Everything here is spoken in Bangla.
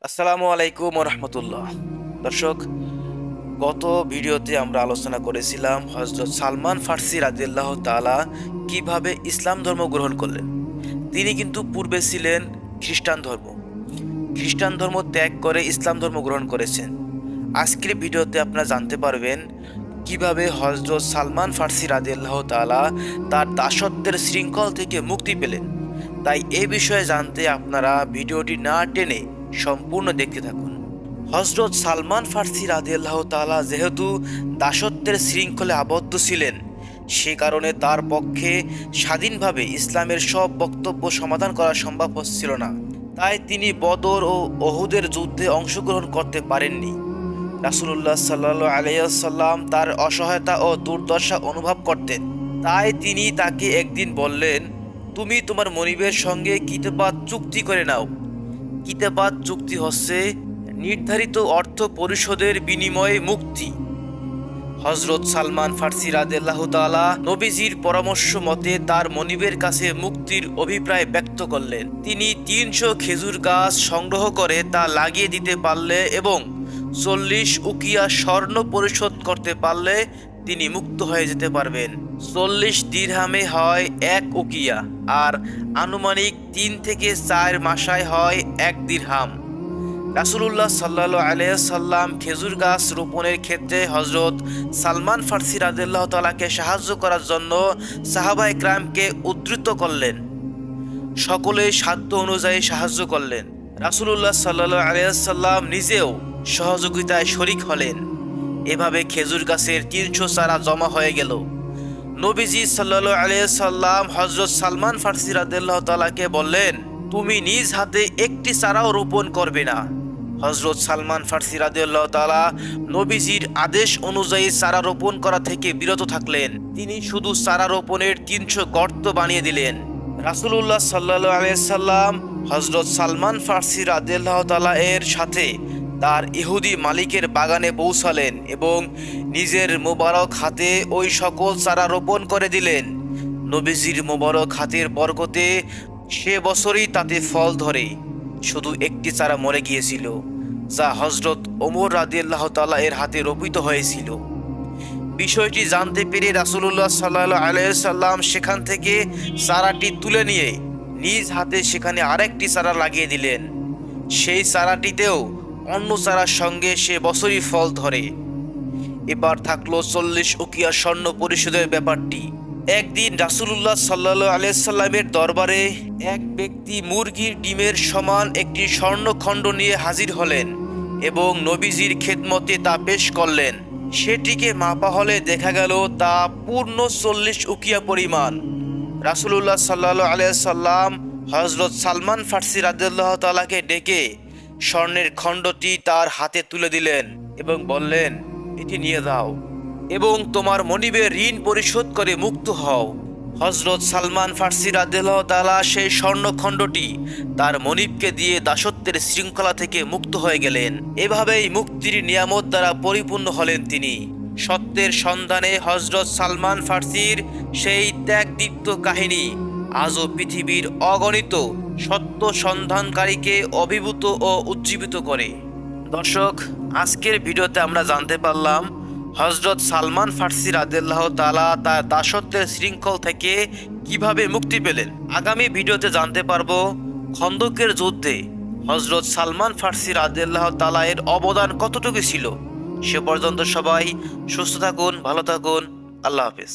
আসসালামু আলাইকুম রহমতুল্লাহ। দর্শক, গত ভিডিওতে আমরা আলোচনা করেছিলাম হজরত সালমান ফার্সি রাদিয়াল্লাহু তাআলা কিভাবে ইসলাম ধর্ম গ্রহণ করলেন। তিনি কিন্তু পূর্বে ছিলেন খ্রিস্টান ধর্ম ত্যাগ করে ইসলাম ধর্ম গ্রহণ করেছেন। আজকের ভিডিওতে আপনারা জানতে পারবেন কিভাবে হজরত সালমান ফার্সি রাদিয়াল্লাহু তাআলা তার দাসত্বের শৃঙ্খল থেকে মুক্তি পেলেন। তাই এই বিষয়ে জানতে আপনারা ভিডিওটি না টেনে সম্পূর্ণ দেখতে থাকুন। হজরত সালমান ফার্সি রাদিয়াল্লাহু তাআলা যেহেতু দাসত্বের শৃঙ্খলে আবদ্ধ ছিলেন, সে কারণে তার পক্ষে স্বাধীনভাবে ইসলামের সব বক্তব্য সমাধান করা সম্ভব হচ্ছিল না। তাই তিনি বদর ও ওহুদের যুদ্ধে অংশগ্রহণ করতে পারেননি। রাসূলুল্লাহ সাল্লাল্লাহু আলাইহি ওয়াসাল্লাম তার অসহায়তা ও দুর্দশা অনুভব করতেন। তাই তিনি তাকে একদিন বললেন, তুমি তোমার মনিবের সঙ্গে কিতাবাত চুক্তি করে নাও। কিতাবাত চুক্তি হচ্ছে নির্ধারিত অর্থ পরিশোধের বিনিময়ে মুক্তি। হজরত সালমান ফার্সি রাদিয়াল্লাহু তাআলা নবীজির পরামর্শ মতে তার মনিবের কাছে মুক্তির অভিপ্রায় ব্যক্ত করলেন। তিনি ৩০০ খেজুর গাছ সংগ্রহ করে তা লাগিয়ে দিতে পারলে এবং ৪০ উকিয়া স্বর্ণ পরিশোধ করতে পারলে তিনি মুক্ত হয়ে যেতে পারবেন। ৪০ দিরহামে হয় ১ উকিয়া, আর আনুমানিক ৩ থেকে ৪ মাসায় হয় ১ দিরহাম। রাসূলুল্লাহ সাল্লাল্লাহু আলাইহি সাল্লাম খেজুর গাছ রোপণের ক্ষেত্রে হজরত সালমান ফার্সি রাদিয়াল্লাহু তাআলাকে সাহায্য করার জন্য সাহাবায়ে কেরামকে উদ্ধৃত করলেন। সকলে সাধ্য অনুযায়ী সাহায্য করলেন। রাসূলুল্লাহ সাল্লাল্লাহু আলাইহি সাল্লাম নিজেও সহযোগিতায় শরিক হলেন। এভাবে খেজুর গাছের ৩০০ চারা জমা হয়ে গেল। নবীজি সাল্লাল্লাহু আলাইহি সাল্লাম হযরত সালমান ফার্সি রাদিয়াল্লাহু তাআলাকে বললেন, তুমি নিজ হাতে একটি চারাও রোপণ করবে না। হযরত সালমান ফার্সি রাদিয়াল্লাহু তাআলা নবীজির আদেশ অনুযায়ী চারা রোপণ করা থেকে বিরত থাকলেন। তিনি শুধু চারা রোপণের ৩০০ গর্ত বানিয়ে দিলেন। রাসূলুল্লাহ সাল্লাল্লাহু আলাইহি সাল্লাম হযরত সালমান ফার্সি রাদিয়াল্লাহু তাআলা এর সাথে তার ইহুদি মালিকের বাগানে পৌঁছালেন এবং নিজের মোবারক হাতে ওই সকল চারা রোপণ করে দিলেন। নবীজির মোবারক হাতের বরকতে সে বছরই তাতে ফল ধরে। শুধু একটি চারা মরে গিয়েছিল, যা হযরত ওমর রাদিয়াল্লাহু তাআলা এর হাতে রোপিত হয়েছিল। বিষয়টি জানতে পেরে রাসূলুল্লাহ সাল্লাল্লাহু আলাইহি সাল্লাম সেখান থেকে চারাটি তুলে নিয়ে নিজ হাতে সেখানে আরেকটি চারা লাগিয়ে দিলেন। সেই চারাটিতেও অন্য চারার সঙ্গে সে বছরই ফল ধরে। এবার থাকলো ৪০ উকিয়া স্বর্ণ পরিশোধের ব্যাপারটি। একদিন রাসূলুল্লাহ সাল্লাল্লাহু আলাইহি সাল্লামের দরবারে এক ব্যক্তি মুরগির ডিমের সমান একটি স্বর্ণখণ্ড নিয়ে হাজির হলেন এবং নবীজির খেদমতে তা পেশ করলেন। সেটিকে মাপা হলে দেখা গেল তা পূর্ণ ৪০ উকিয়া পরিমাণ। রাসূলুল্লাহ সাল্লাল্লাহু আলাইহি সাল্লাম হযরত সালমান ফার্সি রাদিয়াল্লাহু তাআলাকে ডেকে স্বর্ণের খণ্ডটি তার হাতে তুলে দিলেন এবং বললেন, এটি নিয়ে যাও এবং তোমার মনিবের ঋণ পরিশোধ করে মুক্ত হও। হযরত সালমান ফার্সি রাদিয়াল্লাহু তাআলা সেই স্বর্ণখণ্ডটি তার মনিবকে দিয়ে দাসত্বের শৃঙ্খলা থেকে মুক্ত হয়ে গেলেন। এভাবেই মুক্তির নিয়ামত দ্বারা পরিপূর্ণ হলেন তিনি। সত্যের সন্ধানে হযরত সালমান ফার্সির সেই ত্যাগদীপ্ত কাহিনী আজও পৃথিবীর অগণিত সত্য সন্ধানকারীকে অভিভূত ও উজ্জীবিত করে। দর্শক, আজকের ভিডিওতে আমরা জানতে পারলাম হযরত সালমান ফার্সি রাদিয়াল্লাহু তাআলা তার দাসত্বের শৃঙ্খল থেকে কিভাবে মুক্তি পেলেন। আগামী ভিডিওতে জানতে পারবো খন্দকের যুদ্ধে হযরত সালমান ফার্সি রাদিয়াল্লাহু তাআলা এর অবদান কতটুকু ছিল। সে পর্যন্ত সবাই সুস্থ থাকুন, ভালো থাকুন। আল্লাহ হাফেজ।